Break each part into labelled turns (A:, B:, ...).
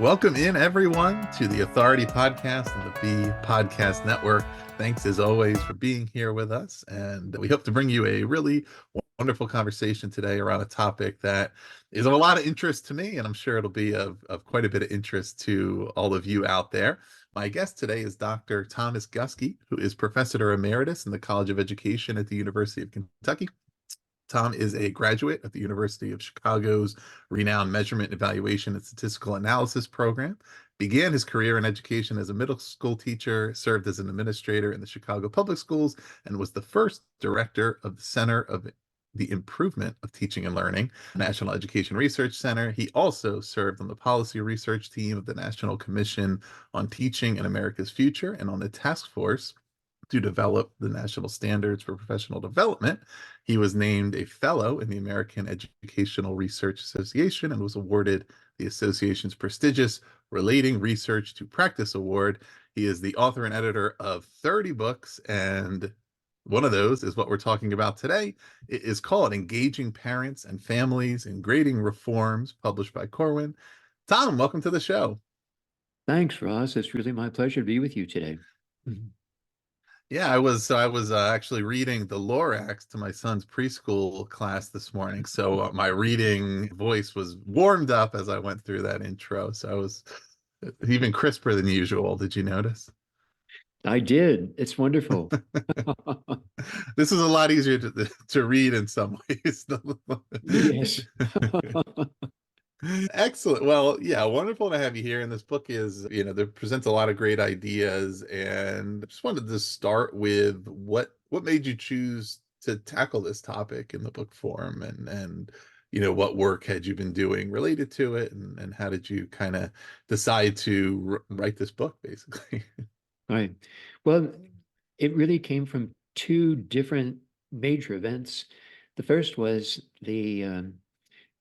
A: Welcome in, everyone, to the Authority Podcast and the B Podcast Network. Thanks, as always, for being here with us. And we hope to bring you a really wonderful conversation today around a topic that is of a lot of interest to me, and I'm sure it'll be of quite a bit of interest to all of you out there. My guest today is Dr. Thomas Guskey, who is Professor Emeritus in the College of Education at the University of Kentucky. Tom is a graduate of the University of Chicago's renowned Measurement, Evaluation, and Statistical Analysis program. Began his career in education as a middle school teacher, served as an administrator in the Chicago Public Schools, and was the first director of the Center of the Improvement of Teaching and Learning, National Education Research Center. He also served on the policy research team of the National Commission on Teaching and America's Future and on the task force to develop the national standards for professional development. He was named a fellow in the American Educational Research Association and was awarded the association's prestigious Relating Research to Practice Award. He is the author and editor of 30 books, and one of those is what we're talking about today. It is called Engaging Parents and Families in Grading Reforms, published by Corwin. Tom, welcome to the show.
B: Thanks, Ross. It's really my pleasure to be with you today.
A: Yeah, I was actually reading the Lorax to my son's preschool class this morning. So my reading voice was warmed up as I went through that intro. So I was even crisper than usual. Did you notice?
B: I did. It's wonderful.
A: This is a lot easier to read in some ways.
B: Yes.
A: Excellent. Well, yeah, wonderful to have you here. And this book is, there presents a lot of great ideas. And I just wanted to start with what made you choose to tackle this topic in the book form, and what work had you been doing related to it, and how did you kind of decide to write this book, basically?
B: Right. Well, it really came from two different major events. The first was the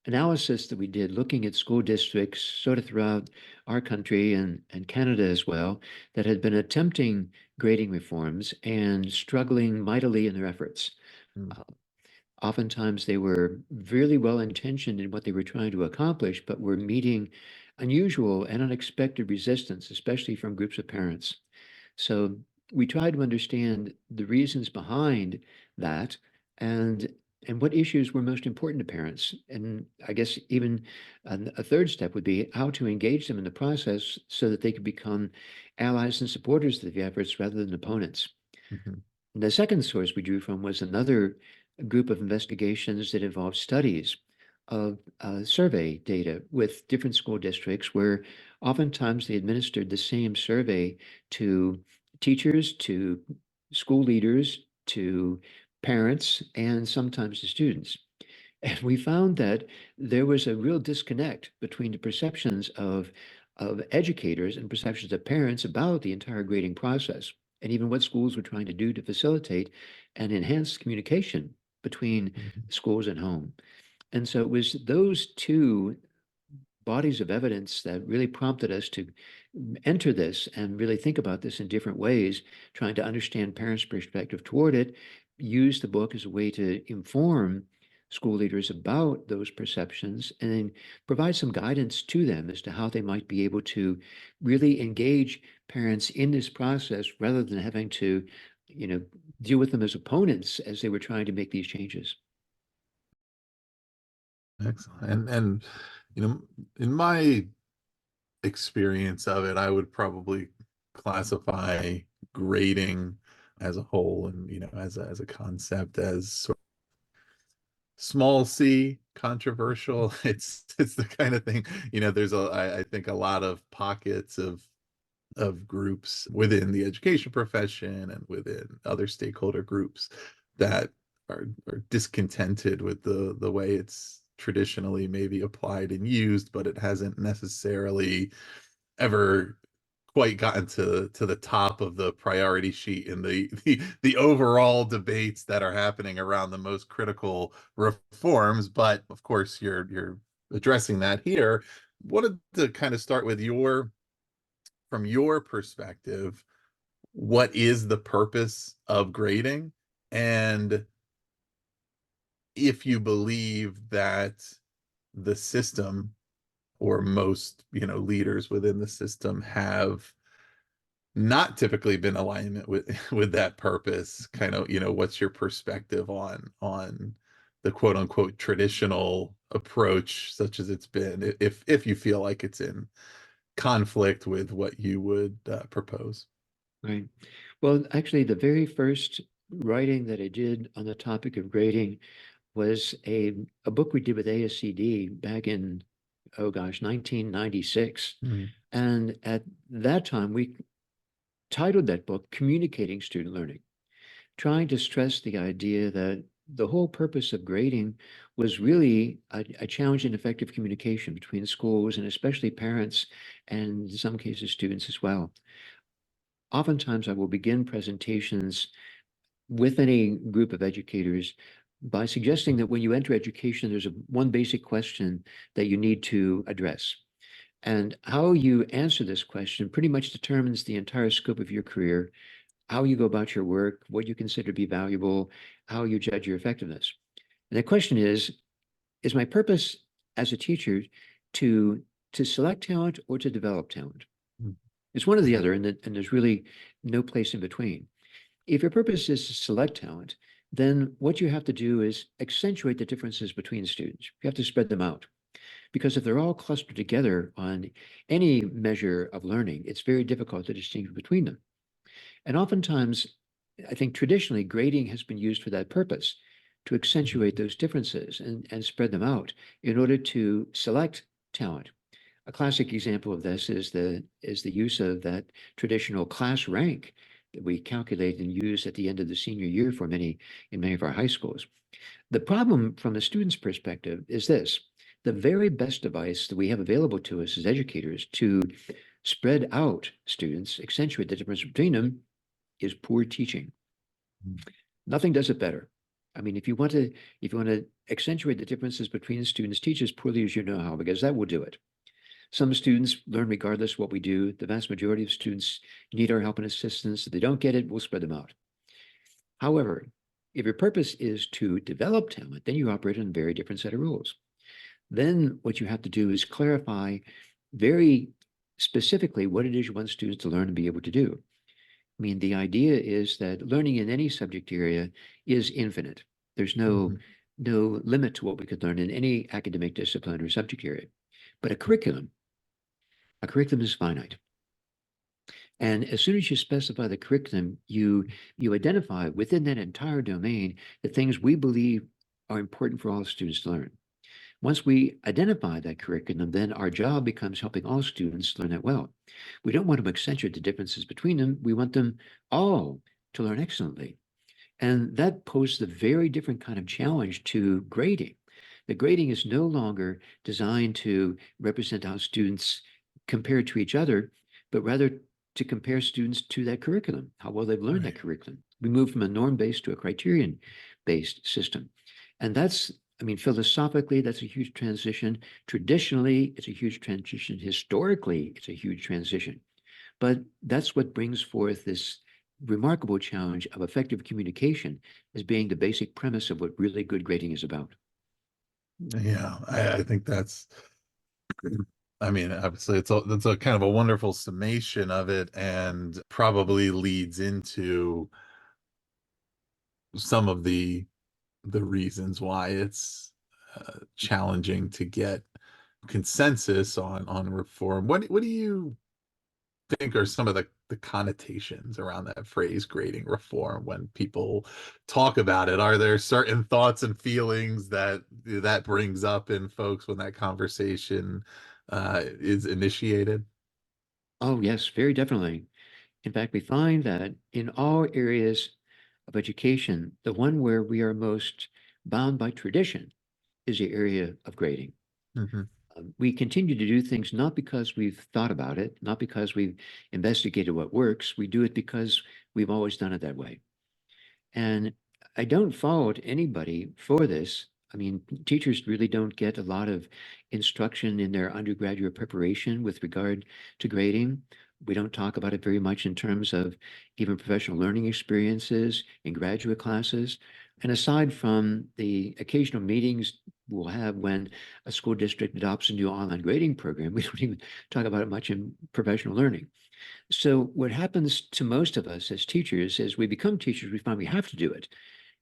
B: analysis that we did looking at school districts sort of throughout our country and Canada as well that had been attempting grading reforms and struggling mightily in their efforts.
A: Mm.
B: Oftentimes they were really well intentioned in what they were trying to accomplish, but were meeting unusual and unexpected resistance, especially from groups of parents. So we tried to understand the reasons behind that and what issues were most important to parents. And I guess even a third step would be how to engage them in the process so that they could become allies and supporters of the efforts rather than opponents.
A: Mhm.
B: And the second source we drew from was another group of investigations that involved studies of survey data with different school districts where oftentimes they administered the same survey to teachers, to school leaders, to parents, and sometimes to students. And we found that there was a real disconnect between the perceptions of educators and perceptions of parents about the entire grading process, and even what schools were trying to do to facilitate and enhance communication between
A: Mhm.
B: schools and home. And so it was those two bodies of evidence that really prompted us to enter this and really think about this in different ways, trying to understand parents' perspective toward it, use the book as a way to inform school leaders about those perceptions, and then provide some guidance to them as to how they might be able to really engage parents in this process rather than having to, you know, deal with them as opponents as they were trying to make these changes.
A: Excellent. And in my experience of it, I would probably classify grading as a whole, and as a concept, as sort of small c controversial. It's the kind of thing, there's I think a lot of pockets of groups within the education profession and within other stakeholder groups that are discontented with the way it's traditionally maybe applied and used, but it hasn't necessarily ever quite gotten to the top of the priority sheet in the overall debates that are happening around the most critical reforms. But of course, you're addressing that here. Wanted to kind of start with from your perspective, what is the purpose of grading? And if you believe that the system or most, leaders within the system have not typically been alignment with with that purpose. Kind of, what's your perspective on the quote unquote traditional approach, such as it's been, if you feel like it's in conflict with what you would propose?
B: Right. Well, actually, the very first writing that I did on the topic of grading was a book we did with ASCD back in, oh gosh, 1996.
A: Mhm.
B: And at that time, we titled that book Communicating Student Learning, trying to stress the idea that the whole purpose of grading was really a challenge in effective communication between schools and especially parents and in some cases students as well. Oftentimes, I will begin presentations with any group of educators by suggesting that when you enter education, there's one basic question that you need to address. And how you answer this question pretty much determines the entire scope of your career, how you go about your work, what you consider to be valuable, how you judge your effectiveness. And the question is my purpose as a teacher to to select talent or to develop talent?
A: Mhm.
B: It's one or the other, and there's really no place in between. If your purpose is to select talent, then what you have to do is accentuate the differences between students. You have to spread them out. Because if they're all clustered together on any measure of learning, it's very difficult to distinguish between them. And oftentimes, I think traditionally, grading has been used for that purpose, to accentuate those differences and spread them out in order to select talent. A classic example of this is the use of that traditional class rank that we calculate and use at the end of the senior year for many of our high schools. The problem from a student's perspective is this: the very best device that we have available to us as educators to spread out students, accentuate the difference between them, is poor teaching. Nothing does it better. I mean, if you want to accentuate the differences between students, teach as poorly as you know how, because that will do it. Some students learn regardless of what we do. The vast majority of students need our help and assistance. If they don't get it, we'll spread them out. However, if your purpose is to develop talent, then you operate on a very different set of rules. Then what you have to do is clarify very specifically what it is you want students to learn and be able to do. I mean, the idea is that learning in any subject area is infinite. There's no
A: Mhm.
B: no limit to what we could learn in any academic discipline or subject area. But a curriculum is finite. And as soon as you specify the curriculum, you identify within that entire domain the things we believe are important for all students to learn. Once we identify that curriculum, then our job becomes helping all students learn that well. We don't want to accentuate the differences between them. We want them all to learn excellently. And that poses a very different kind of challenge to grading. The grading is no longer designed to represent how students compare to each other, but rather to compare students to that curriculum, how well they've learned that
A: Right.
B: curriculum. We move from a norm-based to a criterion-based system. And that's, I mean, philosophically, that's a huge transition. Traditionally, it's a huge transition. Historically, it's a huge transition. But that's what brings forth this remarkable challenge of effective communication as being the basic premise of what really good grading is about.
A: Yeah, I think that's, I mean, obviously it's a kind of a wonderful summation of it, and probably leads into some of the reasons why it's challenging to get consensus on reform. What do you think are some of the connotations around that phrase grading reform when people talk about it? Are there certain thoughts and feelings that brings up in folks when that conversation is initiated?
B: Oh, yes, very definitely. In fact, we find that in all areas of education, the one where we are most bound by tradition is the area of grading.
A: Hmm.
B: We continue to do things not because we've thought about it, not because we've investigated what works. We do it because we've always done it that way. And I don't fault anybody for this. I mean, teachers really don't get a lot of instruction in their undergraduate preparation with regard to grading. We don't talk about it very much in terms of even professional learning experiences in graduate classes. And aside from the occasional meetings we'll have when a school district adopts a new online grading program, we don't even talk about it much in professional learning. So what happens to most of us as teachers is we become teachers, we find we have to do it.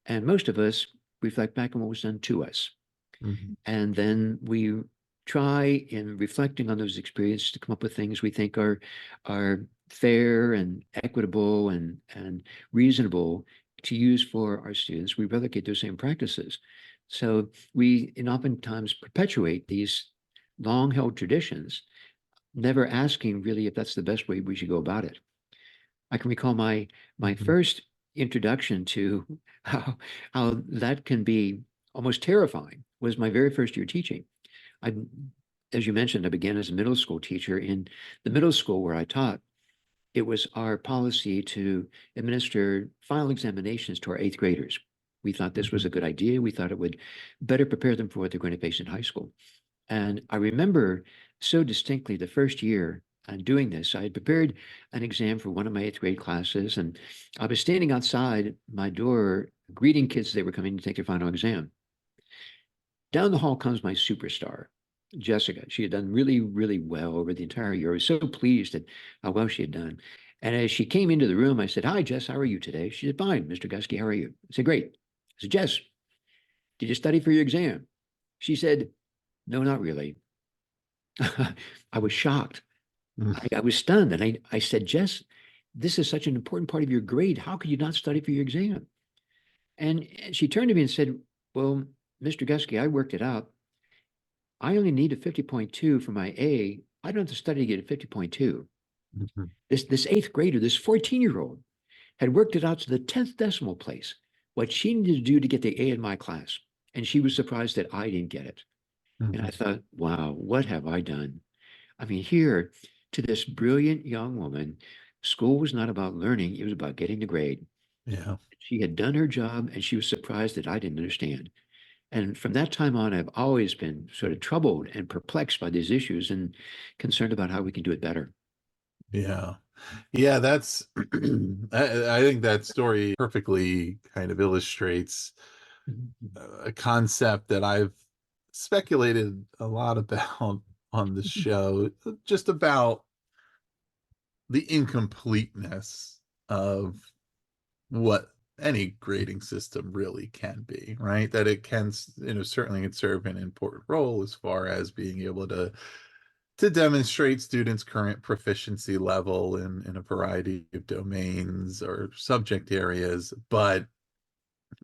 B: And most of us reflect back on what was done to us.
A: Mhm.
B: And then we try in reflecting on those experiences to come up with things we think are fair and equitable and reasonable to use for our students. We replicate those same practices. So we and oftentimes perpetuate these long held traditions, never asking really if that's the best way we should go about it. I can recall my
A: Mhm.
B: first introduction to how that can be almost terrifying was my very first year teaching. I, as you mentioned, I began as a middle school teacher. In the middle school where I taught, it was our policy to administer final examinations to our eighth graders. We thought this was
A: Mhm.
B: a good idea. We thought it would better prepare them for what they're going to face in high school. And I remember so distinctly the first year doing this, I had prepared an exam for one of my eighth grade classes, and I was standing outside my door greeting kids as they were coming to take their final exam. Down the hall comes my superstar, Jessica. She had done really, really well over the entire year. I was so pleased at how well she had done. And as she came into the room, I said, "Hi, Jess, how are you today?" She said, "Fine, Mr. Guskey, how are you?" I said, "Great." I said, "Jess, did you study for your exam?" She said, "No, not really." I was shocked. I was stunned. And I said, "Jess, this is such an important part of your grade. How could you not study for your exam?" And she turned to me and said, "Well, Mr. Guskey, I worked it out. I only need a 50.2 for my A. I don't have to study to get a 50.2.
A: Mhm.
B: This eighth grader, this 14-year-old, had worked it out to the 10th decimal place, what she needed to do to get the A in my class. And she was surprised that I didn't get it. And I
A: Mhm.
B: thought, wow, what have I done? I mean, here to this brilliant young woman, school was not about learning, it was about getting the grade.
A: Yeah.
B: She had done her job and she was surprised that I didn't understand. And from that time on, I've always been sort of troubled and perplexed by these issues and concerned about how we can do it better.
A: Yeah. Yeah, that's I think that story perfectly kind of illustrates
B: Mhm.
A: a concept that I've speculated a lot about on the show, just about the incompleteness of what any grading system really can be, right? That it can, certainly can serve an important role as far as being able to demonstrate students' current proficiency level in a variety of domains or subject areas. But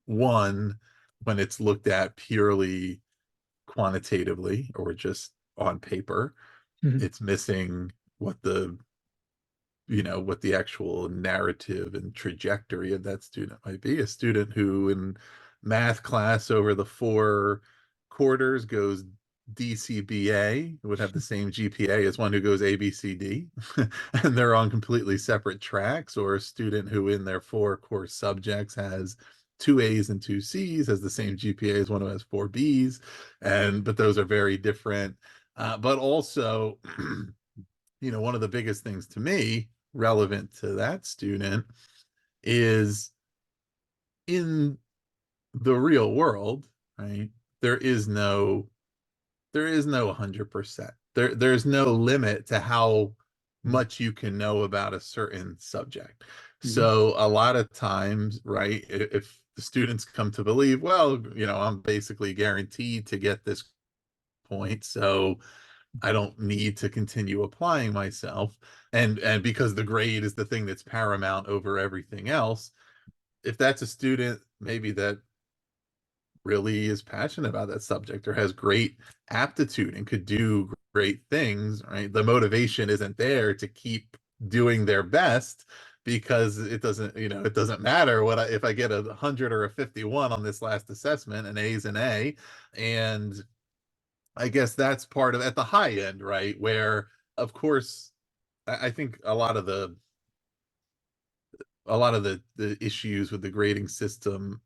A: one, when it's looked at purely quantitatively or just on paper,
B: Mhm.
A: it's missing what the actual narrative and trajectory of that student might be. A student who in math class over the 4 quarters goes DCBA would have the same GPA as one who goes ABCD, and they're on completely separate tracks. Or a student who in their 4 core subjects has 2 A's and 2C's has the same GPA as one who has 4 B's, but those are very different. But also, one of the biggest things to me relevant to that student is in the real world, right? There is no there is no 100%. There's no limit to how
B: Mhm.
A: much you can know about a certain subject.
B: Mhm.
A: So a lot of times, right, if the students come to believe, well, I'm basically guaranteed to get this point, so I don't need to continue applying myself. And because the grade is the thing that's paramount over everything else, if that's a student maybe that really is passionate about that subject or has great aptitude and could do great things, right? The motivation isn't there to keep doing their best, because it doesn't matter if I get 100 or a 51 on this last assessment. An A is an A. And I guess that's part of at the high end, right? Where, of course, I think a lot of the issues with the grading system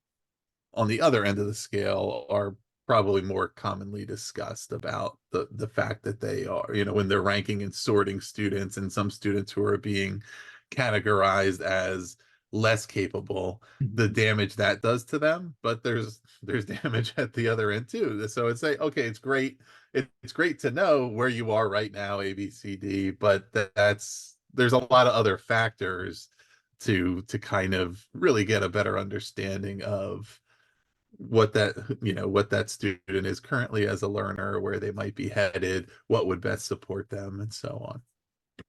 A: on the other end of the scale are probably more commonly discussed about the fact that they are, when they're ranking and sorting students, and some students who are being categorized as less capable, the damage that does to them. But there's damage at the other end too. So it's like, okay, it's great. It's great to know where you are right now, A, B, C, D, but there's a lot of other factors to kind of really get a better understanding of what that student is currently as a learner, where they might be headed, what would best support them, and so on.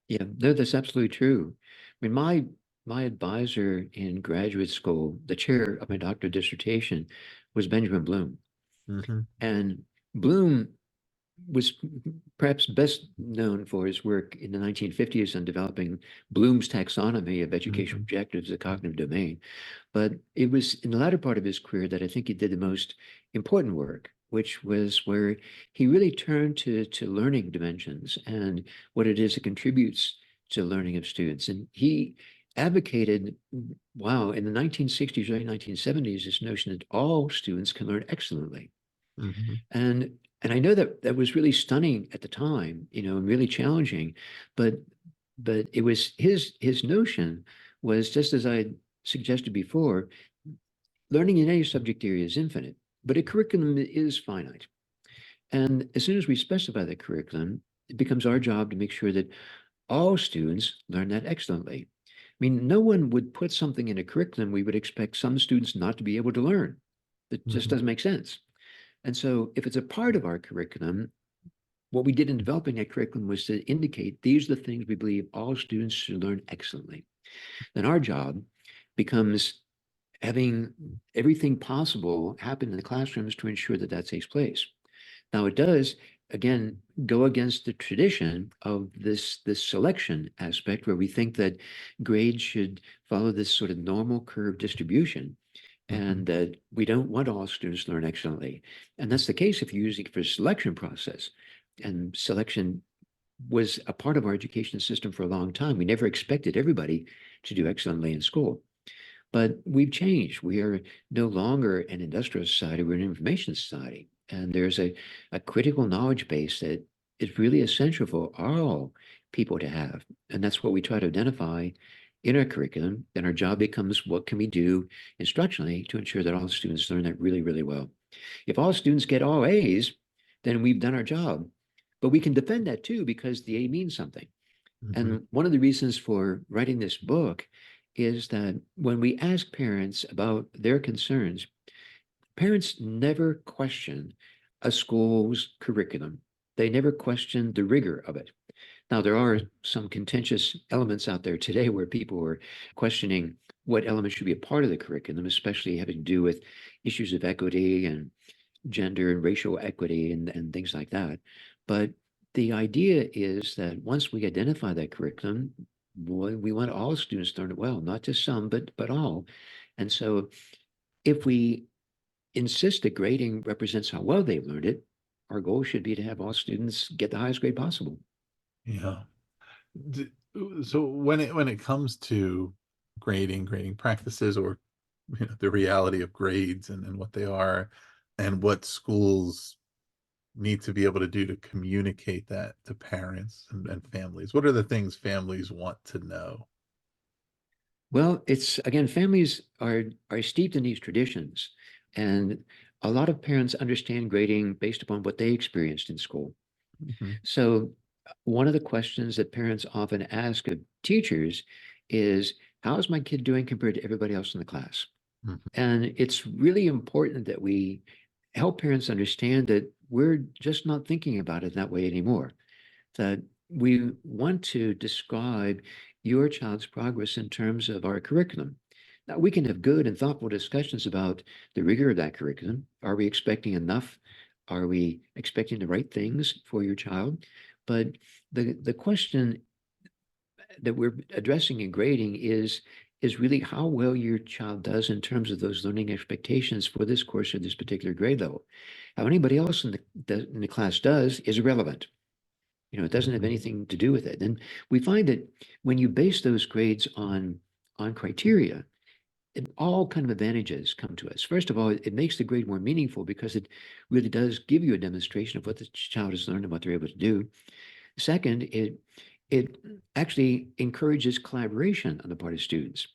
B: Yeah, no, that's absolutely true. I mean, my advisor in graduate school, the chair of my doctoral dissertation, was Benjamin Bloom.
A: Hmm.
B: And Bloom was perhaps best known for his work in the 1950s on developing Bloom's taxonomy of educational
A: Hmm.
B: objectives, the cognitive domain. But it was in the latter part of his career that I think he did the most important work, which was where he really turned to learning dimensions and what it is that contributes to learning of students. And he advocated, wow, in the 1960s, early 1970s, this notion that all students can learn excellently.
A: Hmm.
B: And I know that that was really stunning at the time, and really challenging, but it was his notion was, just as I suggested before, learning in any subject area is infinite, but a curriculum is finite. And as soon as we specify the curriculum, it becomes our job to make sure that all students learn that excellently. I mean, no one would put something in a curriculum we would expect some students not to be able to learn. It just
A: Hmm.
B: doesn't make sense. And so if it's a part of our curriculum, what we did in developing that curriculum was to indicate these are the things we believe all students should learn excellently. Then our job becomes having everything possible happen in the classrooms to ensure that that takes place. Now it does, again, go against the tradition of this selection aspect where we think that grades should follow this sort of normal curve distribution
A: Hmm.
B: and that we don't want all students to learn excellently. And that's the case if you're using it for selection process. And selection was a part of our education system for a long time. We never expected everybody to do excellently in school. But we've changed. We are no longer an industrial society, we're an information society. And there's a critical knowledge base that is really essential for all people to have. And that's what we try to identify in our curriculum. And our job becomes, what can we do instructionally to ensure that all students learn that really, really well? If all students get all A's, then we've done our job. But we can defend that too, because the A means something.
A: Hmm.
B: And one of the reasons for writing this book is that when we ask parents about their concerns, parents never question a school's curriculum. They never question the rigor of it. Now, there are some contentious elements out there today where people are questioning what elements should be a part of the curriculum, especially having to do with issues of equity and gender and racial equity and things like that. But the idea is that once we identify that curriculum, we want all students to learn it well, not just some, but all. And so if we insist that grading represents how well they've learned it, our goal should be to have all students get the highest grade possible.
A: Yeah. D- So when it comes to grading practices, or the reality of grades, and what they are, and what schools need to be able to do to communicate that to parents and families, what are the things families want to know?
B: Well, it's again, families are steeped in these traditions, and a lot of parents understand grading based upon what they experienced in school.
A: Hmm.
B: So one of the questions that parents often ask of teachers is, how is my kid doing compared to everybody else in the class?
A: Hmm.
B: And it's really important that we help parents understand that we're just not thinking about it that way anymore, that we want to describe your child's progress in terms of our curriculum. Now, we can have good and thoughtful discussions about the rigor of that curriculum. Are we expecting enough? Are we expecting the right things for your child? But the question that we're addressing in grading is really how well your child does in terms of those learning expectations for this course or this particular grade level. How anybody else in the class does is irrelevant. It doesn't have
A: Hmm.
B: anything to do with it. And we find that when you base those grades on criteria, all kind of advantages come to us. First of all, it makes the grade more meaningful because it really does give you a demonstration of what the child has learned and what they're able to do. Second, it actually encourages collaboration on the part of students,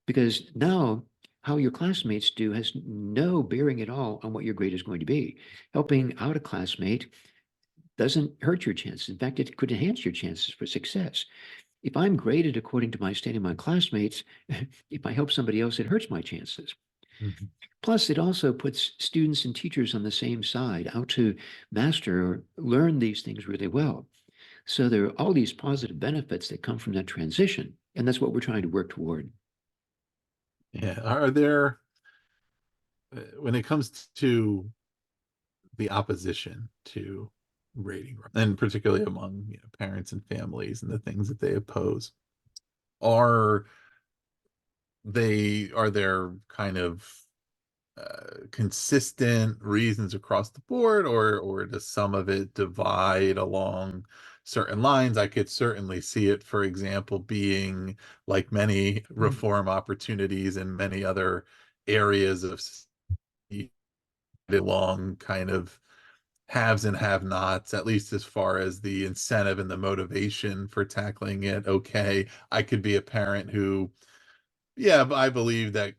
B: because now how your classmates do has no bearing at all on what your grade is going to be. Helping out a classmate doesn't hurt your chances. In fact, it could enhance your chances for success. If I'm graded according to my standing of my classmates, if I help somebody else, it hurts my chances.
A: Mhm.
B: Plus, it also puts students and teachers on the same side, how to master or learn these things really well. So there are all these positive benefits that come from that transition, and that's what we're trying to work toward.
A: Yeah. Are there, when it comes to the opposition to grading, and particularly among parents and families and the things that they oppose, are are there kind of consistent reasons across the board, or does some of it divide along certain lines? I could certainly see it, for example, being like many reform opportunities in many other areas of society, along kind of haves and have nots, at least as far as the incentive and the motivation for tackling it. Okay, I could be a parent who, yeah, I believe that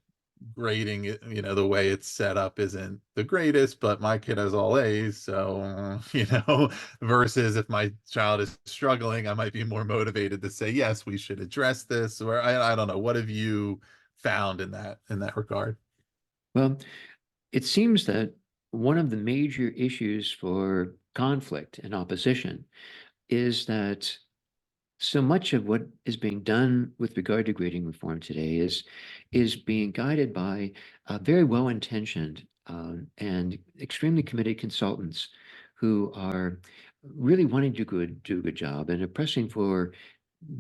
A: grading, the way it's set up isn't the greatest, but my kid has all A's, so, versus if my child is struggling, I might be more motivated to say, yes, we should address this, or I don't know. What have you found in that regard?
B: Well, it seems that one of the major issues for conflict and opposition is that so much of what is being done with regard to grading reform today is being guided by very well-intentioned and extremely committed consultants who are really wanting to do a good job and are pressing for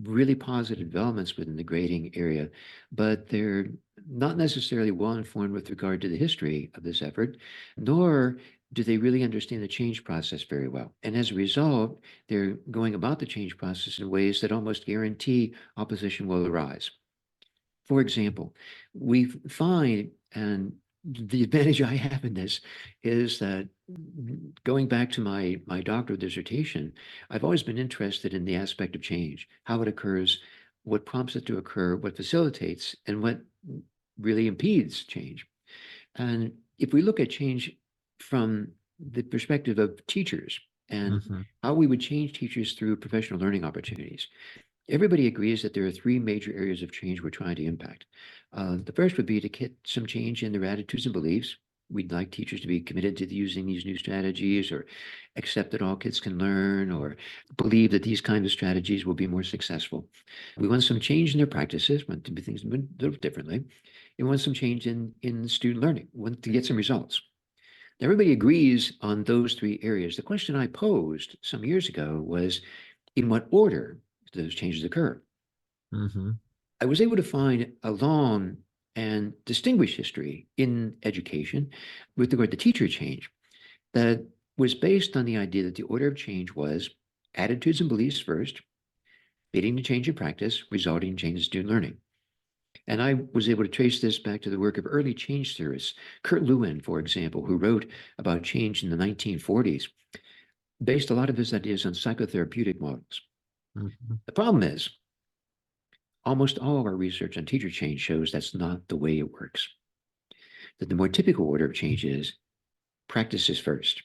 B: really positive developments within the grading area, but they're not necessarily well informed with regard to the history of this effort, nor do they really understand the change process very well. And as a result, they're going about the change process in ways that almost guarantee opposition will arise. For example, we find, and the advantage I have in this is that going back to my doctoral dissertation, I've always been interested in the aspect of change, how it occurs, what prompts it to occur, what facilitates, and what really impedes change. And if we look at change from the perspective of teachers and
A: Hmm.
B: how we would change teachers through professional learning opportunities, everybody agrees that there are three major areas of change we're trying to impact. The first would be to get some change in their attitudes and beliefs. We'd like teachers to be committed to using these new strategies, or accept that all kids can learn, or believe that these kinds of strategies will be more successful. We want some change in their practices, want to do things a little differently. And want some change in student learning, want to get some results. Everybody agrees on those three areas. The question I posed some years ago was, in what order do those changes occur?
A: Hmm.
B: I was able to find a long and distinguished history in education with regard to teacher change that was based on the idea that the order of change was attitudes and beliefs first, leading to change in practice, resulting in change in student learning. And I was able to trace this back to the work of early change theorists. Kurt Lewin, for example, who wrote about change in the 1940s, based a lot of his ideas on psychotherapeutic models.
A: Hmm.
B: The problem is, almost all of our research on teacher change shows that's not the way it works. That the more typical order of change is practices first,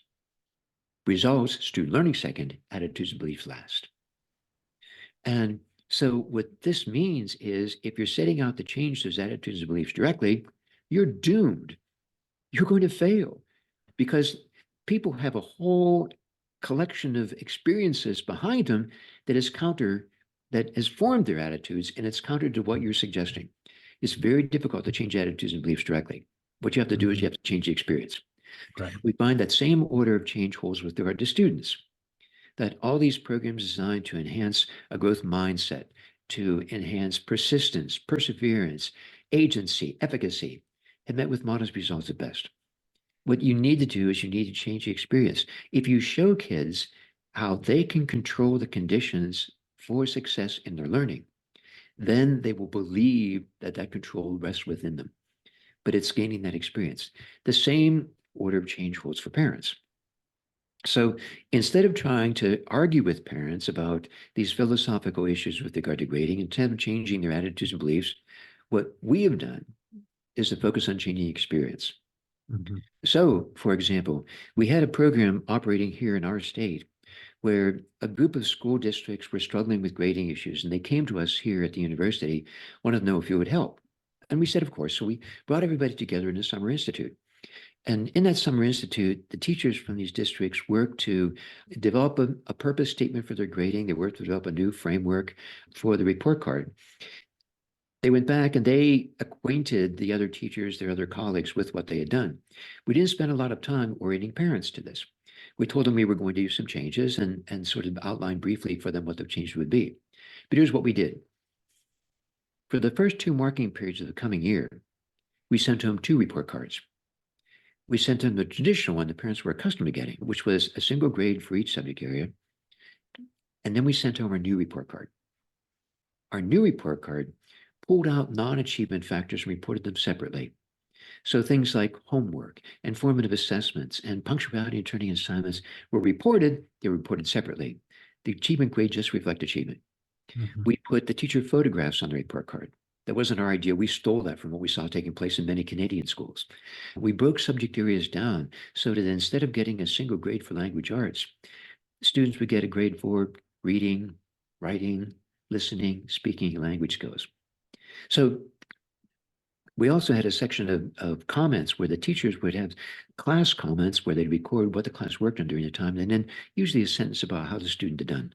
B: results, student learning second, attitudes and beliefs last. And so what this means is, if you're setting out to change those attitudes and beliefs directly, you're doomed. You're going to fail, because people have a whole collection of experiences behind them that has formed their attitudes, and it's counter to what you're suggesting. It's very difficult to change attitudes and beliefs directly. What you have to do is you
A: Hmm.
B: have to change the experience.
A: Right.
B: We find that same order of change holds with regard to students, that all these programs designed to enhance a growth mindset, to enhance persistence, perseverance, agency, efficacy, have met with modest results at best. What you need to do is you need to change the experience. If you show kids how they can control the conditions for success in their learning, then they will believe that that control rests within them. But it's gaining that experience. The same order of change holds for parents. So instead of trying to argue with parents about these philosophical issues with regard to grading, instead of changing their attitudes and beliefs, what we have done is to focus on changing the experience.
A: Mhm.
B: So, for example, we had a program operating here in our state where a group of school districts were struggling with grading issues, and they came to us here at the university, wanted to know if you would help. And we said, of course. So we brought everybody together in a summer institute. And in that summer institute, the teachers from these districts worked to develop a purpose statement for their grading. They worked to develop a new framework for the report card. They went back and they acquainted the other teachers, their other colleagues, with what they had done. We didn't spend a lot of time orienting parents to this. We told them we were going to do some changes and sort of outline briefly for them what the changes would be. But here's what we did. For the first two marking periods of the coming year, we sent them two report cards. We sent them the traditional one the parents were accustomed to getting, which was a single grade for each subject area. And then we sent them our new report card. Our new report card pulled out non-achievement factors and reported them separately. So things like homework and formative assessments and punctuality and turning assignments were reported, they were reported separately. The achievement grade just reflect achievement.
A: Mhm.
B: We put the teacher photographs on the report card. That wasn't our idea. We stole that from what we saw taking place in many Canadian schools. We broke subject areas down so that instead of getting a single grade for language arts, students would get a grade for reading, writing, listening, speaking, language skills. So we also had a section of comments where the teachers would have class comments where they'd record what the class worked on during the time, and then usually a sentence about how the student had done.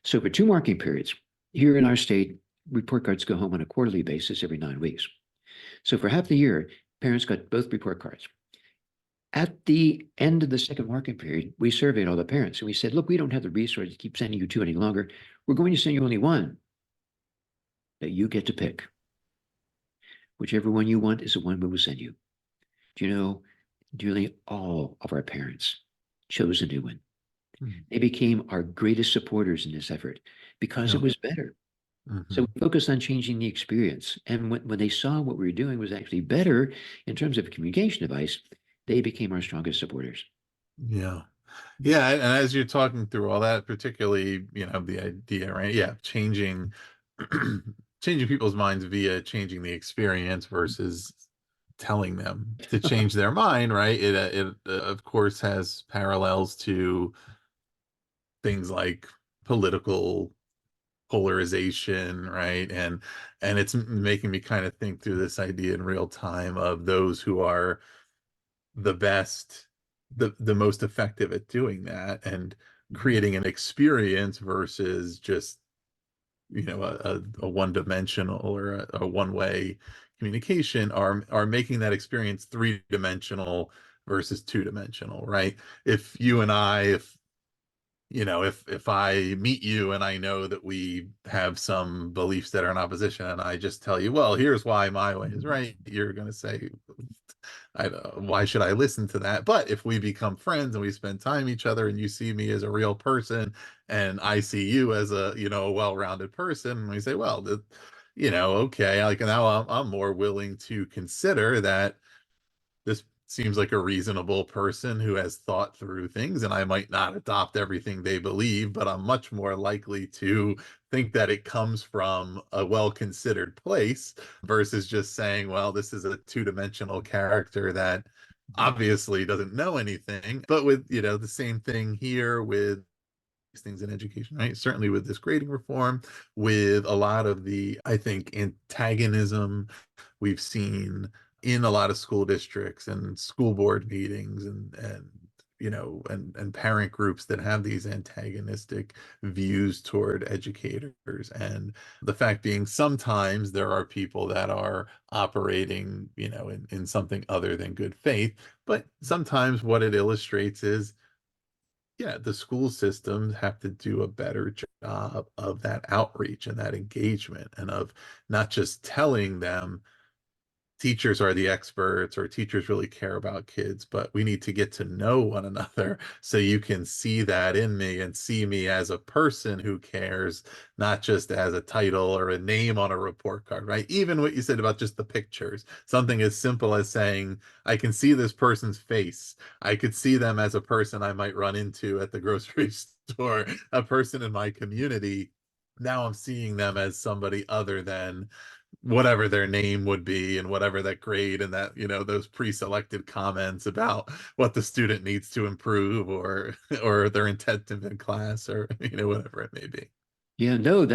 B: So for two marking periods, here in our state, report cards go home on a quarterly basis every 9 weeks. So for half the year, parents got both report cards. At the end of the second marking period, we surveyed all the parents and we said, look, we don't have the resources to keep sending you two any longer. We're going to send you only one that you get to pick. Whichever one you want is the one we will send you. Do you know, nearly all of our parents chose a new one.
A: Mhm.
B: They became our greatest supporters in this effort because it
A: Yeah.
B: was better. So
A: Mhm.
B: we focused on changing the experience. And when they saw what we were doing was actually better in terms of a communication device, they became our strongest supporters.
A: Yeah. Yeah, and as you're talking through all that, particularly, the idea, right? Yeah, changing changing people's minds via changing the experience versus telling them to change their mind, right? It of course has parallels to things like political polarization, right? And it's making me kind of think through this idea in real time of those who are the best, the most effective at doing that and creating an experience versus just a one-dimensional or a one-way communication are making that experience three-dimensional versus two-dimensional, right? If you and I, if I meet you and I know that we have some beliefs that are in opposition and I just tell you, well, here's why my way is right, you're going to say, why should I listen to that? But if we become friends and we spend time each other and you see me as a real person and I see you as a well-rounded person, and we say, well, okay, like now I'm more willing to consider that this seems like a reasonable person who has thought through things, and I might not adopt everything they believe, but I'm much more likely to think that it comes from a well-considered place versus just saying, well, this is a two-dimensional character that obviously doesn't know anything. But with, the same thing here with things in education, right? Certainly with this grading reform, with a lot of the, I think, antagonism we've seen in a lot of school districts and school board meetings and parent groups that have these antagonistic views toward educators. And the fact being, sometimes there are people that are operating, in something other than good faith. But sometimes what it illustrates is, yeah, the school systems have to do a better job of that outreach and that engagement and of not just telling them teachers are the experts or teachers really care about kids, but we need to get to know one another so you can see that in me and see me as a person who cares, not just as a title or a name on a report card, right? Even what you said about just the pictures, something as simple as saying, I can see this person's face. I could see them as a person I might run into at the grocery store, a person in my community. Now I'm seeing them as somebody other than whatever their name would be and whatever that grade and that, those pre-selected comments about what the student needs to improve or their intensive in class or whatever it may be.
B: Yeah, no,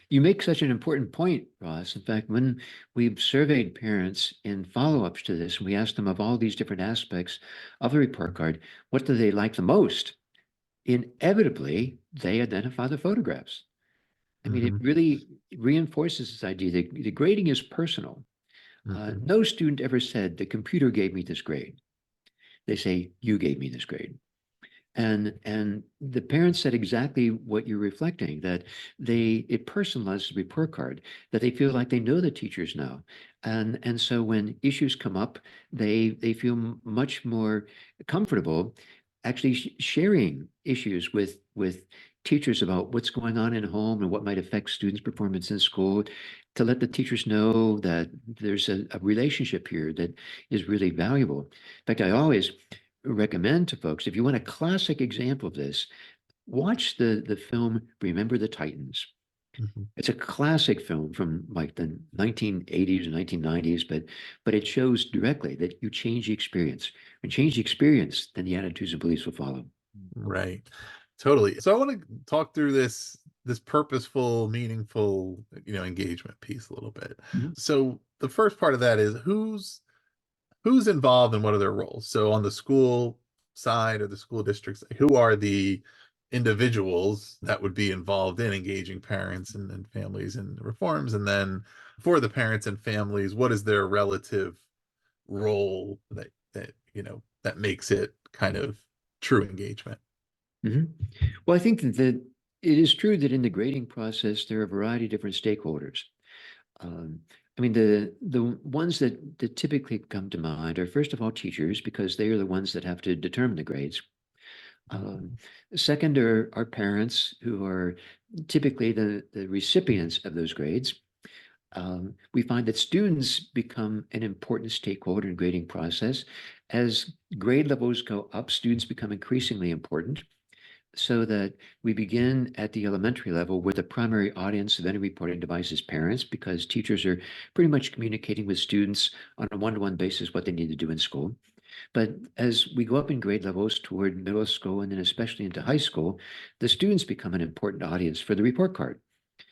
B: you make such an important point, Ross. In fact, when we've surveyed parents in follow-ups to this, and we asked them of all these different aspects of the report card, what do they like the most? Inevitably, they identify the photographs. I mean, it
A: Hmm.
B: really reinforces this idea that the grading is personal.
A: Hmm.
B: No student ever said, the computer gave me this grade. They say, you gave me this grade. And the parents said exactly what you're reflecting, that it personalizes the report card, that they feel like they know the teachers now. And so when issues come up, they feel much more comfortable actually sharing issues with teachers about what's going on in home and what might affect students' performance in school, to let the teachers know that there's a relationship here that is really valuable. In fact, I always recommend to folks, if you want a classic example of this, watch the film Remember the Titans.
A: Hmm.
B: It's a classic film from like the 1980s or 1990s, but it shows directly that you change the experience. When you change the experience, then the attitudes and beliefs will follow.
A: Right. Totally. So I want to talk through this purposeful, meaningful, engagement piece a little bit.
B: Mhm.
A: So the first part of that is who's involved and what are their roles. So on the school side or the school districts, who are the individuals that would be involved in engaging parents and families in reforms? And then for the parents and families, what is their relative role that makes it kind of true engagement?
B: Mhm. Well, I think that it is true that in the grading process, there are a variety of different stakeholders. Um, I mean, the ones that typically come to mind are, first of all, teachers, because they are the ones that have to determine the grades. Um, Second are parents, who are typically the recipients of those grades. We find that students become an important stakeholder in grading process. As grade levels go up, students become increasingly important, so that we begin at the elementary level, where the primary audience of any reporting device is parents, because teachers are pretty much communicating with students on a one-to-one basis what they need to do in school. But as we go up in grade levels toward middle school and then especially into high school, the students become an important audience for the report card.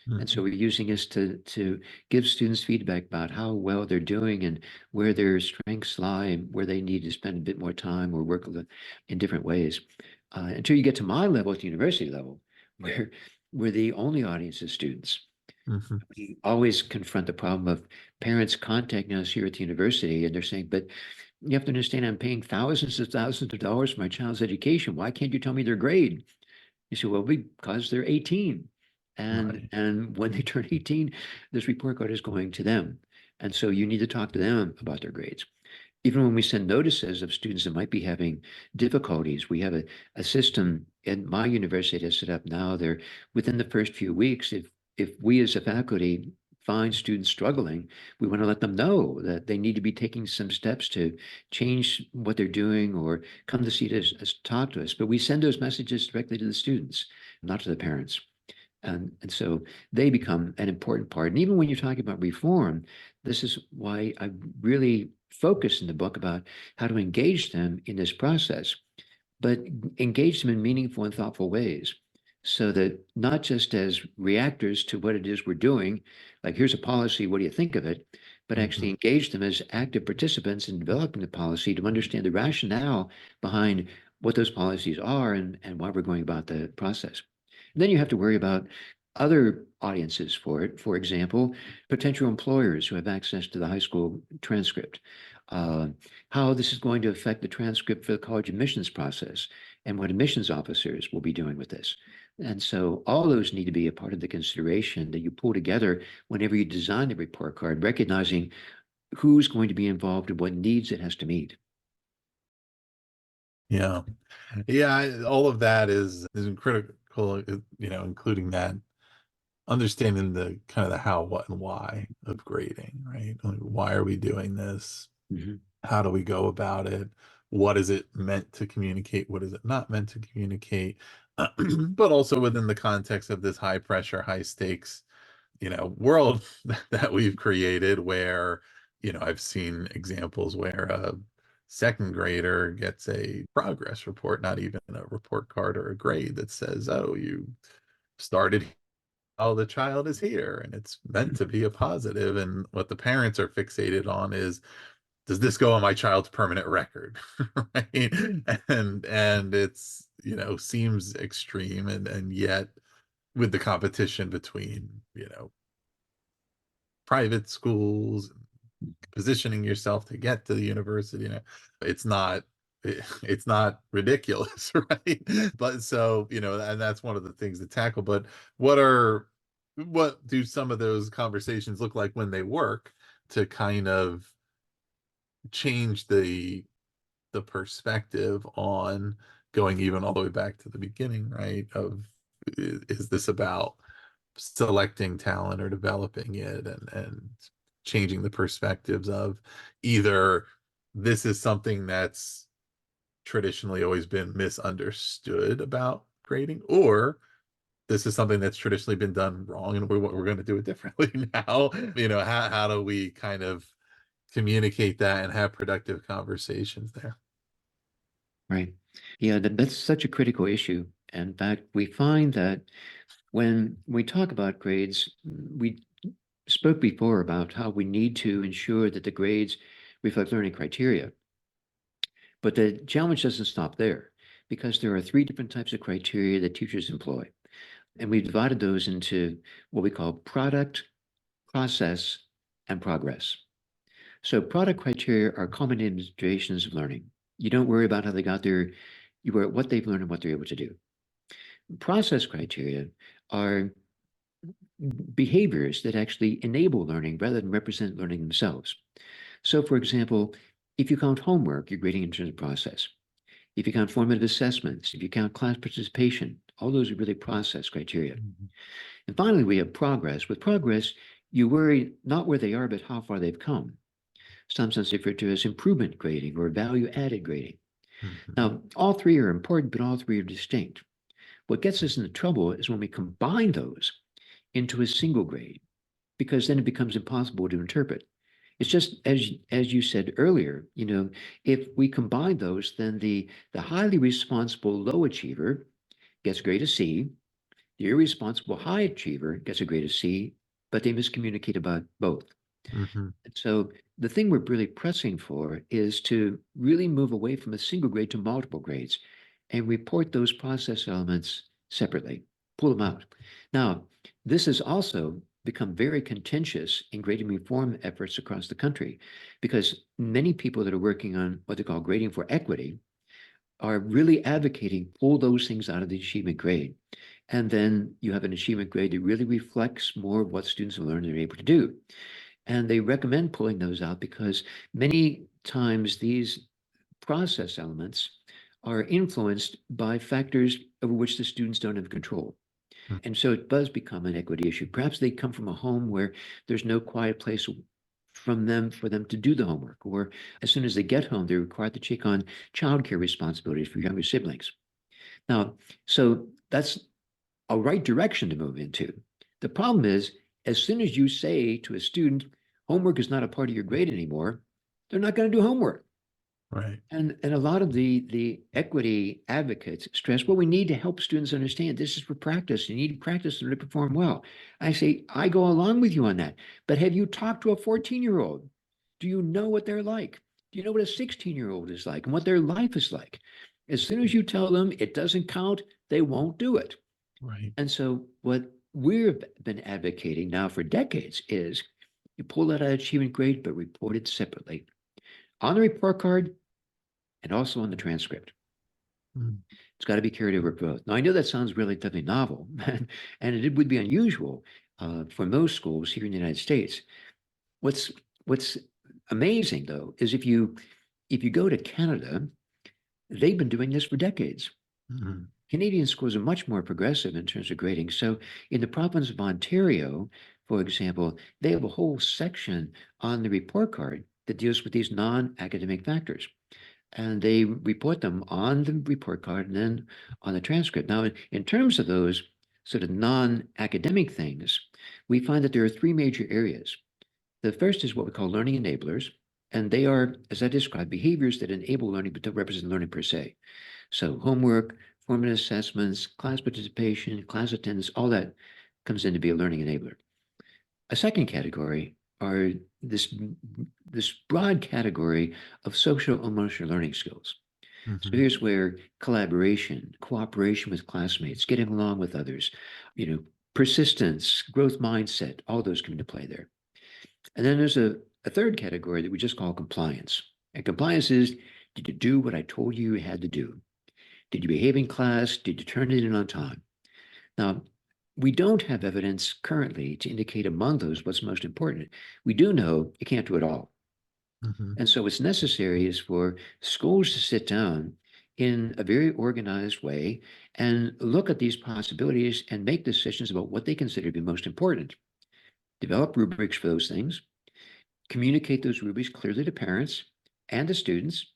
B: And so
A: Mhm.
B: we're using this to give students feedback about how well they're doing and where their strengths lie and where they need to spend a bit more time or work in different ways. Until you get to my level, at the university level, where the only audience is students.
A: Mhm.
B: We always confront the problem of parents contacting us here at the university, and they're saying, but you have to understand, I'm paying thousands of dollars for my child's education. Why can't you tell me their grade? You say, well, because they're 18. And
A: Right.
B: and when they turn 18, this report card is going to them. And so you need to talk to them about their grades. Even when we send notices of students that might be having difficulties, we have a system in my university that's set up now. They're within the first few weeks, if we as a faculty find students struggling, we want to let them know that they need to be taking some steps to change what they're doing or come to see us, talk to us. But we send those messages directly to the students, not to the parents. And so they become an important part. And even when you're talking about reform, this is why I really focus in the book about how to engage them in this process, but engage them in meaningful and thoughtful ways, so that not just as reactors to what it is we're doing, like here's a policy, what do you think of it? But actually
A: Mhm.
B: engage them as active participants in developing the policy, to understand the rationale behind what those policies are and why we're going about the process. And then you have to worry about other audiences for it. For example, potential employers who have access to the high school transcript. Uh, how this is going to affect the transcript for the college admissions process, and what admissions officers will be doing with this. And so all those need to be a part of the consideration that you pull together whenever you design the report card, recognizing who's going to be involved and what needs it has to meet.
A: Yeah. Yeah, all of that is critical, including that understanding the kind of the how, what, and why of grading, right? Like, why are we doing this?
B: Mhm.
A: How do we go about it? What is it meant to communicate? What is it not meant to communicate? But also within the context of this high pressure, high stakes, world that we've created where, I've seen examples where a second grader gets a progress report, not even a report card or a grade that says, oh, you started, oh, the child is here, and it's meant to be a positive. And what the parents are fixated on is, does this go on my child's permanent record? Right. And it's, seems extreme, and yet with the competition between, private schools, positioning yourself to get to the university, it's not it's not ridiculous, right? But so, and that's one of the things to tackle. But what do some of those conversations look like when they work to kind of change the perspective on going even all the way back to the beginning, right? Of, is this about selecting talent or developing it, and changing the perspectives of either this is something that's traditionally always been misunderstood about grading, or this is something that's traditionally been done wrong, and we're going to do it differently now. How do we kind of communicate that and have productive conversations there?
B: Right. Yeah, that's such a critical issue. In fact, we find that when we talk about grades, we spoke before about how we need to ensure that the grades reflect learning criteria. But the challenge doesn't stop there, because there are three different types of criteria that teachers employ. And we've divided those into what we call product, process, and progress. So product criteria are common demonstrations of learning. You don't worry about how they got there. You worry what they've learned and what they're able to do. Process criteria are behaviors that actually enable learning rather than represent learning themselves. So, for example, if you count homework, you're grading in terms of process. If you count formative assessments, if you count class participation, all those are really process criteria.
A: Mhm.
B: And finally, we have progress. With progress, you worry not where they are, but how far they've come. Sometimes referred to as improvement grading or value added grading.
A: Mhm.
B: Now, all three are important, but all three are distinct. What gets us into trouble is when we combine those into a single grade, because then it becomes impossible to interpret. It's just as you said earlier, if we combine those, then the highly responsible low achiever gets a grade of C, the irresponsible high achiever gets a grade of C, but they miscommunicate about both.
A: Mhm.
B: So the thing we're really pressing for is to really move away from a single grade to multiple grades and report those process elements separately, pull them out. Now, this has also become very contentious in grading reform efforts across the country, because many people that are working on what they call grading for equity are really advocating pull those things out of the achievement grade. And then you have an achievement grade that really reflects more of what students have learned and are able to do. And they recommend pulling those out because many times these process elements are influenced by factors over which the students don't have control.
A: Mhm.
B: And so it does become an equity issue. Perhaps they come from a home where there's no quiet place from them for them to do the homework, or as soon as they get home, they're required to take on childcare responsibilities for younger siblings. Now, so that's a right direction to move into. The problem is, as soon as you say to a student, homework is not a part of your grade anymore, they're not going to do homework.
A: Right.
B: And a lot of the equity advocates stress, well, we need to help students understand this is for practice. You need practice to perform well. I say, I go along with you on that. But have you talked to a 14-year-old? Do you know what they're like? Do you know what a 16-year-old is like and what their life is like? As soon as you tell them it doesn't count, they won't do it.
A: Right.
B: And so what we've been advocating now for decades is you pull that out achievement grade, but report it separately on the report card and also on the transcript.
A: Mm.
B: It's got to be carried over both. Now, I know that sounds relatively novel, and it would be unusual for most schools here in the United States. What's amazing, though, is if you go to Canada, they've been doing this for decades.
A: Mhm.
B: Canadian schools are much more progressive in terms of grading. So in the province of Ontario, for example, they have a whole section on the report card that deals with these non-academic factors. And they report them on the report card and then on the transcript. Now, in terms of those sort of non-academic things, we find that there are three major areas. The first is what we call learning enablers, and they are, as I described, behaviors that enable learning but don't represent learning per se. So homework, formative assessments, class participation, class attendance, all that comes in to be a learning enabler. A second category are this broad category of social emotional learning skills. So
A: Mhm.
B: here's where collaboration, cooperation with classmates, getting along with others, persistence, growth mindset, all those come into play there. And then there's a third category that we just call compliance. And compliance is, did you do what I told you you had to do? Did you behave in class? Did you turn it in on time? Now, we don't have evidence currently to indicate among those what's most important. We do know you can't do it all.
A: Mhm.
B: And so what's necessary is for schools to sit down in a very organized way and look at these possibilities and make decisions about what they consider to be most important. Develop rubrics for those things, communicate those rubrics clearly to parents and to students,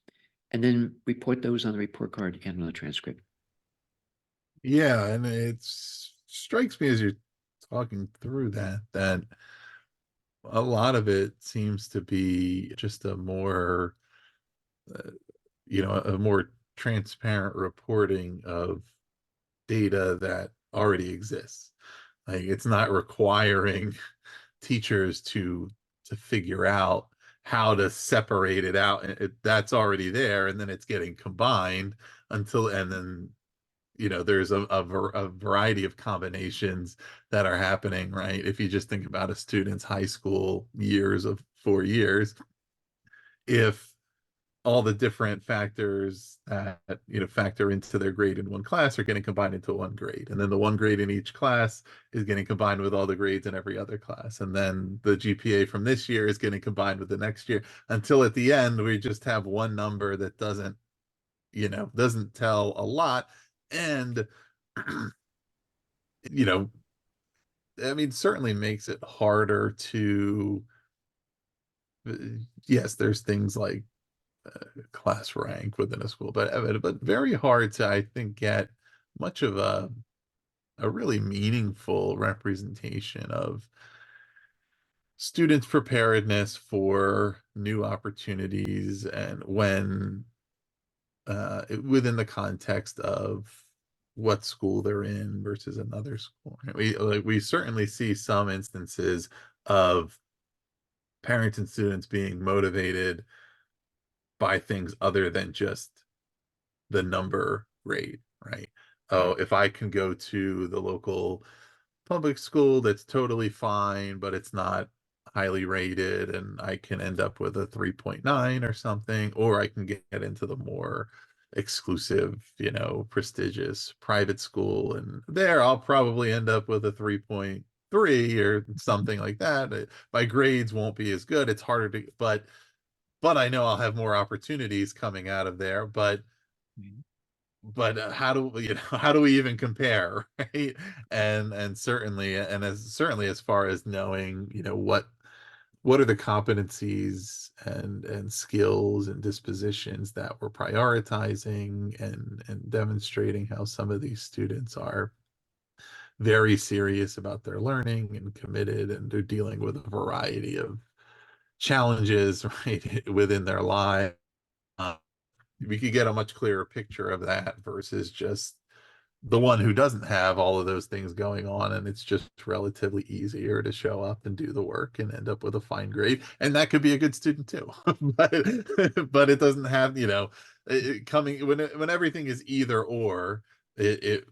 B: and then report those on the report card and on the transcript.
A: Yeah, and it strikes me as you're talking through that a lot of it seems to be just a more uh, a more transparent reporting of data that already exists. Like it's not requiring teachers to figure out how to separate it out. That's already there, and then it's getting combined and then there's a variety of combinations that are happening, right? If you just think about a student's high school years of 4 years, if all the different factors that factor into their grade in one class are getting combined into one grade, and then the one grade in each class is getting combined with all the grades in every other class, and then the GPA from this year is getting combined with the next year, until at the end we just have one number that doesn't tell a lot. And you know I mean, certainly makes it harder to uh, yes, there's things like class rank within a school, but very hard to, I think, get much of a really meaningful representation of students' preparedness for new opportunities, and when within the context of what school they're in versus another school. We certainly see some instances of parents and students being motivated by things other than just the number grade, right? Oh, if I can go to the local public school, that's totally fine, but it's not highly rated, and I can end up with a 3.9 or something, or I can get into the more exclusive, prestigious private school, and there I'll probably end up with a 3.3 or something like that. My grades won't be as good. It's harder to, but I know I'll have more opportunities coming out of there. But how do we, how do we even compare, right? And certainly as far as knowing, what are the competencies and skills and dispositions that we're prioritizing, and demonstrating how some of these students are very serious about their learning and committed, and they're dealing with a variety of challenges, right, within their life. Uh, we could get a much clearer picture of that versus just the one who doesn't have all of those things going on, and it's just relatively easier to show up and do the work and end up with a fine grade, and that could be a good student too. But it doesn't have, coming when everything is either or, it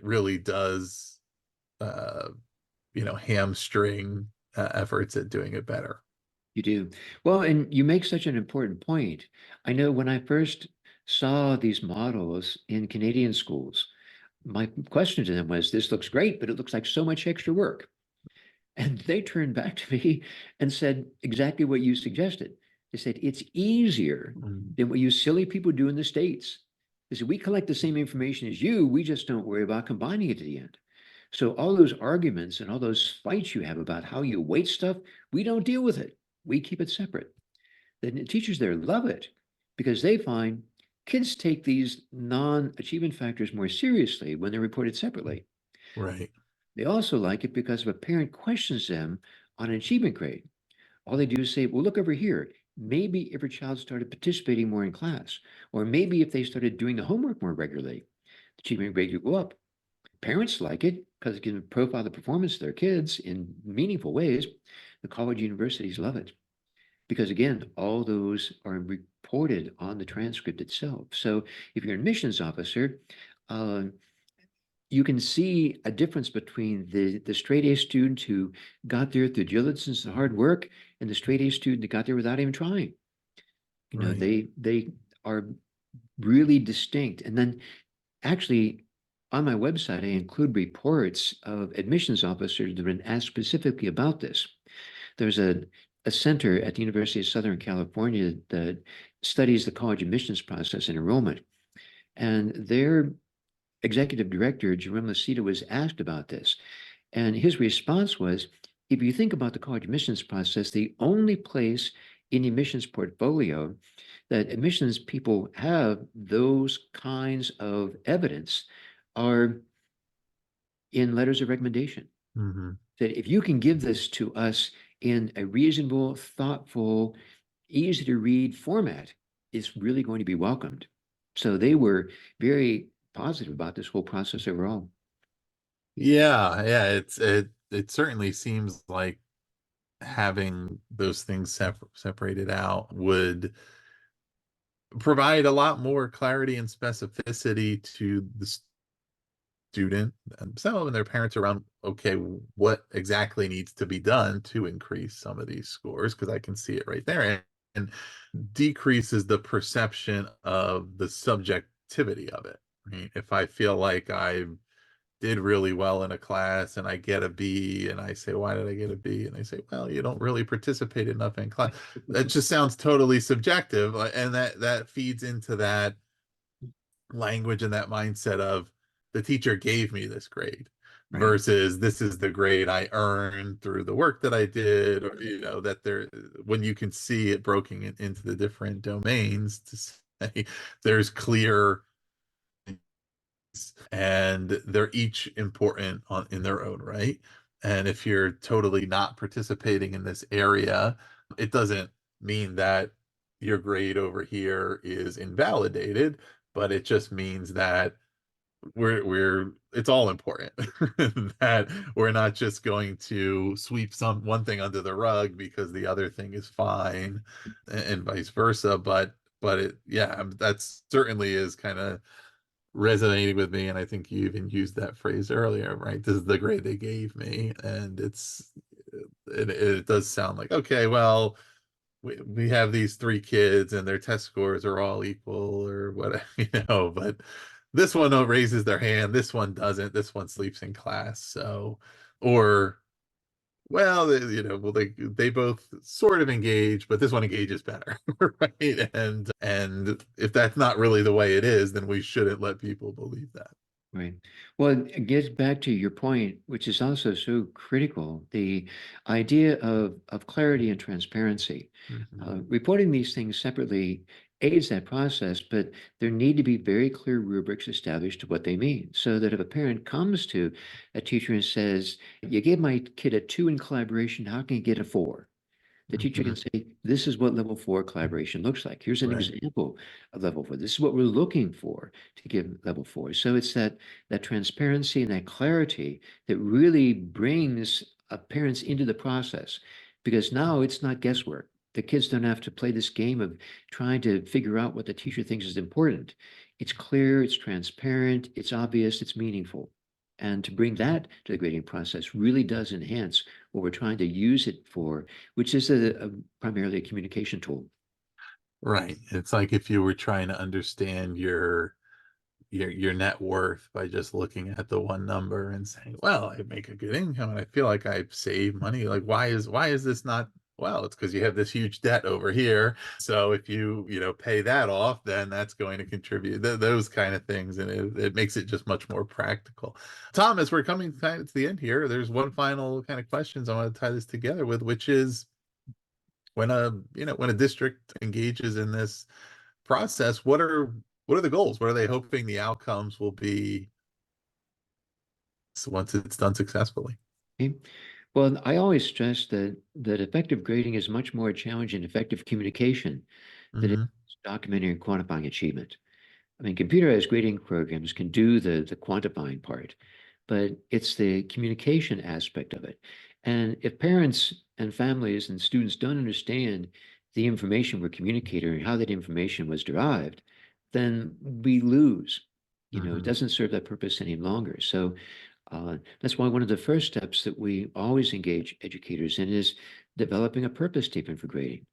A: really does uh hamstring efforts at doing it better.
B: You do. Well, and you make such an important point. I know when I first saw these models in Canadian schools, my question to them was, this looks great, but it looks like so much extra work. And they turned back to me and said exactly what you suggested. They said it's easier than what you silly people do in the States. They said, we collect the same information as you, we just don't worry about combining it to the end. So all those arguments and all those fights you have about how you weight stuff, we don't deal with it. We keep it separate. The teachers there love it because they find kids take these non-achievement factors more seriously when they're reported separately.
A: Right.
B: They also like it because if a parent questions them on an achievement grade, all they do is say, well, look over here. Maybe if your child started participating more in class, or maybe if they started doing the homework more regularly, the achievement grade would go up. Parents like it because it can profile the performance of their kids in meaningful ways. The college universities love it because, again, all those are reported on the transcript itself. So if you're an admissions officer, uh, you can see a difference between the straight A student who got there through diligence and hard work and the straight A student that got there without even trying. You know,
A: Right.
B: they are really distinct. And then actually on my website, I include reports of admissions officers that have been asked specifically about this. There's a center at the University of Southern California that studies the college admissions process and enrollment. And their executive director, Jerome Lucida, was asked about this. And his response was, if you think about the college admissions process, the only place in the admissions portfolio that admissions people have those kinds of evidence are in letters of recommendation.
A: Mm-hmm.
B: That if you can give this to us in a reasonable, thoughtful, easy to read format, it's really going to be welcomed. So they were very positive about this whole process overall.
A: Yeah, yeah, it certainly seems like having those things separated out would provide a lot more clarity and specificity to the student themselves and their parents around, okay, what exactly needs to be done to increase some of these scores, because I can see it right there, and decreases the perception of the subjectivity of it. Right? If I feel like I did really well in a class and I get a B, and I say, why did I get a B? And they say, well, you don't really participate enough in class. That just sounds totally subjective. And that feeds into that language and that mindset of the teacher gave me this grade
B: Right.
A: versus this is the grade I earned through the work that I did, or that there, when you can see it broken into the different domains to say there's clear, and they're each important in their own right. And if you're totally not participating in this area, it doesn't mean that your grade over here is invalidated, but it just means that we're it's all important. That we're not just going to sweep one thing under the rug because the other thing is fine, and vice versa. But it, yeah, that certainly is kind of resonating with me, and I think you even used that phrase earlier, right? This is the grade they gave me, and it does sound like, okay, well, we have these three kids and their test scores are all equal or whatever, but this one raises their hand, this one doesn't, this one sleeps in class. So, or, well, well, they both sort of engage, but this one engages better, right? And if that's not really the way it is, then we shouldn't let people believe that.
B: Right. Well, it gets back to your point, which is also so critical, the idea of clarity and transparency.
A: Mhm.
B: Reporting these things separately aids that process, but there need to be very clear rubrics established to what they mean. So that if a parent comes to a teacher and says, you gave my kid a 2 in collaboration, how can you get a 4? The teacher can
A: Mhm.
B: say, this is what level 4 collaboration looks like. Here's an
A: Right.
B: example of level 4. This is what we're looking for to give level 4. So it's that transparency and that clarity that really brings parents into the process, because now it's not guesswork. The kids don't have to play this game of trying to figure out what the teacher thinks is important. It's clear, it's transparent, it's obvious, it's meaningful. And to bring that to the grading process really does enhance what we're trying to use it for, which is primarily a communication tool.
A: Right. It's like if you were trying to understand your net worth by just looking at the one number and saying, well, I make a good income and I feel like I've saved money. Like, why is this not well, it's because you have this huge debt over here. So if you pay that off, then that's going to contribute those kind of things. And it makes it just much more practical. Tom, as we're coming kind of to the end here, there's one final kind of questions I want to tie this together with, which is when a district engages in this process, what are the goals? What are they hoping the outcomes will be once it's done successfully?
B: Okay. Well, I always stress that effective grading is much more a challenge in effective communication than it
A: Hmm.
B: is documenting and quantifying achievement. I mean, computerized grading programs can do the quantifying part, but it's the communication aspect of it. And if parents and families and students don't understand the information we're communicating and how that information was derived, then we lose. It
A: Hmm.
B: doesn't serve that purpose any longer. So that's why one of the first steps that we always engage educators in is developing a purpose statement for grading.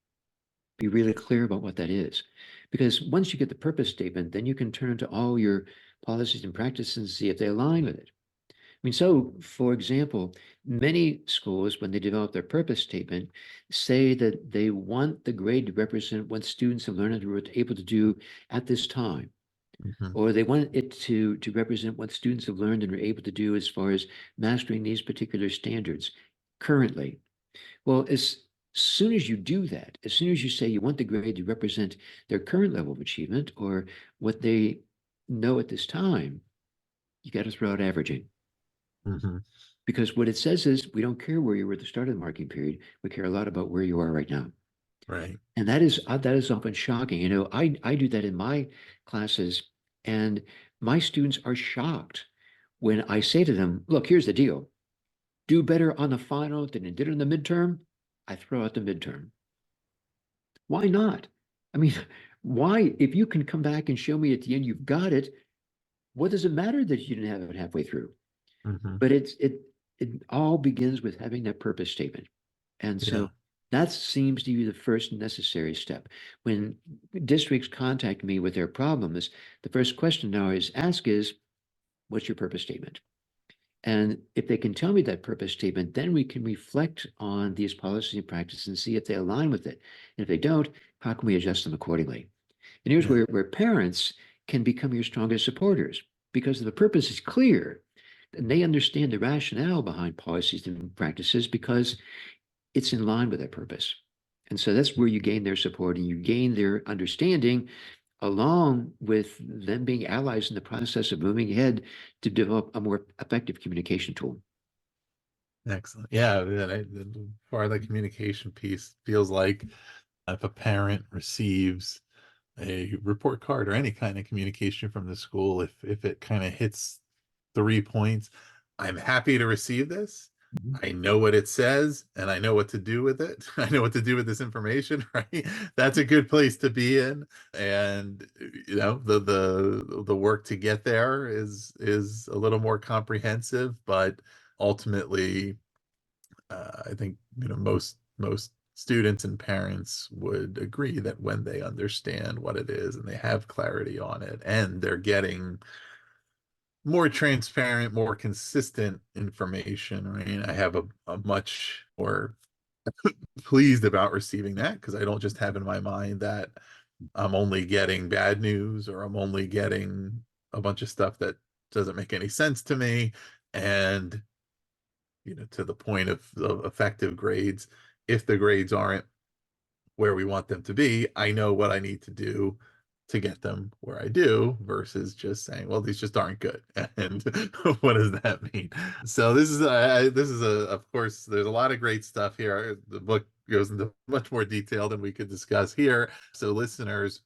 B: Be really clear about what that is. Because once you get the purpose statement, then you can turn to all your policies and practices and see if they align with it. I mean, so for example, many schools, when they develop their purpose statement, say that they want the grade to represent what students have learned and were able to do at this time,
A: Hmm.
B: or they want it to represent what students have learned and are able to do as far as mastering these particular standards currently. Well, as soon as you do that, as soon as you say you want the grade to represent their current level of achievement or what they know at this time, you got to throw out averaging.
A: Hmm.
B: Because what it says is we don't care where you were at the start of the marking period. We care a lot about where you are right now.
A: Right.
B: And that is often shocking. I do that in my classes, and my students are shocked when I say to them, look, here's the deal. Do better on the final than you did in the midterm. I throw out the midterm. Why not? I mean, why, if you can come back and show me at the end you've got it, what does it matter that you didn't have it halfway through?
A: Hmm.
B: But it all begins with having that purpose statement. And
A: Yeah.
B: so that seems to be the first necessary step. When districts contact me with their problems, the first question I always ask is, what's your purpose statement? And if they can tell me that purpose statement, then we can reflect on these policies and practices and see if they align with it. And if they don't, how can we adjust them accordingly? And here's
A: Yeah.
B: where parents can become your strongest supporters because the purpose is clear and they understand the rationale behind policies and practices because it's in line with that purpose. And so that's where you gain their support and you gain their understanding along with them being allies in the process of moving ahead to develop a more effective communication tool.
A: Excellent. Yeah. Part of the communication piece feels like if a parent receives a report card or any kind of communication from the school, if it kind of hits 3 points, I'm happy to receive this.
B: Mhm.
A: I know what it says and I know what to do with it. I know what to do with this information, right? That's a good place to be in. And the work to get there is a little more comprehensive, but ultimately I think most students and parents would agree that when they understand what it is and they have clarity on it and they're getting more transparent, more consistent information, right? I have a much more pleased about receiving that because I don't just have in my mind that I'm only getting bad news or I'm only getting a bunch of stuff that doesn't make any sense to me. And to the point of effective grades, if the grades aren't where we want them to be, I know what I need to do to get them where I do versus just saying, well, these just aren't good. And what does that mean? So of course, there's a lot of great stuff here. The book goes into much more detail than we could discuss here. So listeners,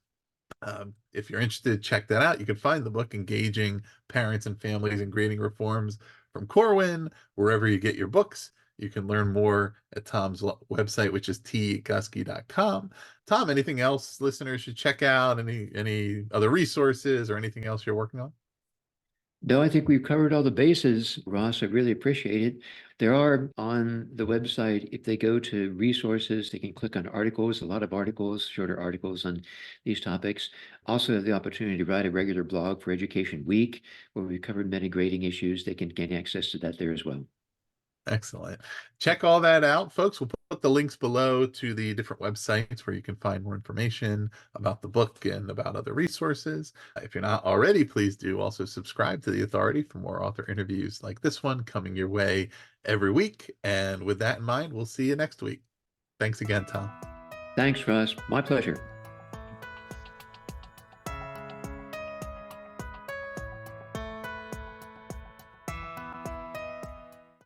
A: if you're interested, check that out. You can find the book Engaging Parents and Families in Grading Reforms from Corwin, wherever you get your books. You can learn more at Tom's website, which is tguskey.com. Tom, anything else listeners should check out? Any other resources or anything else you're working on?
B: No, I think we've covered all the bases, Ross. I really appreciate it. There are on the website, if they go to resources, they can click on articles, a lot of articles, shorter articles on these topics. Also have the opportunity to write a regular blog for Education Week, where we've covered many grading issues. They can gain access to that there as well.
A: Excellent. Check all that out, folks. We'll put the links below to the different websites where you can find more information about the book and about other resources. If you're not already, please do also subscribe to The Authority for more author interviews like this one coming your way every week. And with that in mind, we'll see you next week. Thanks again, Tom.
B: Thanks, Russ. My pleasure.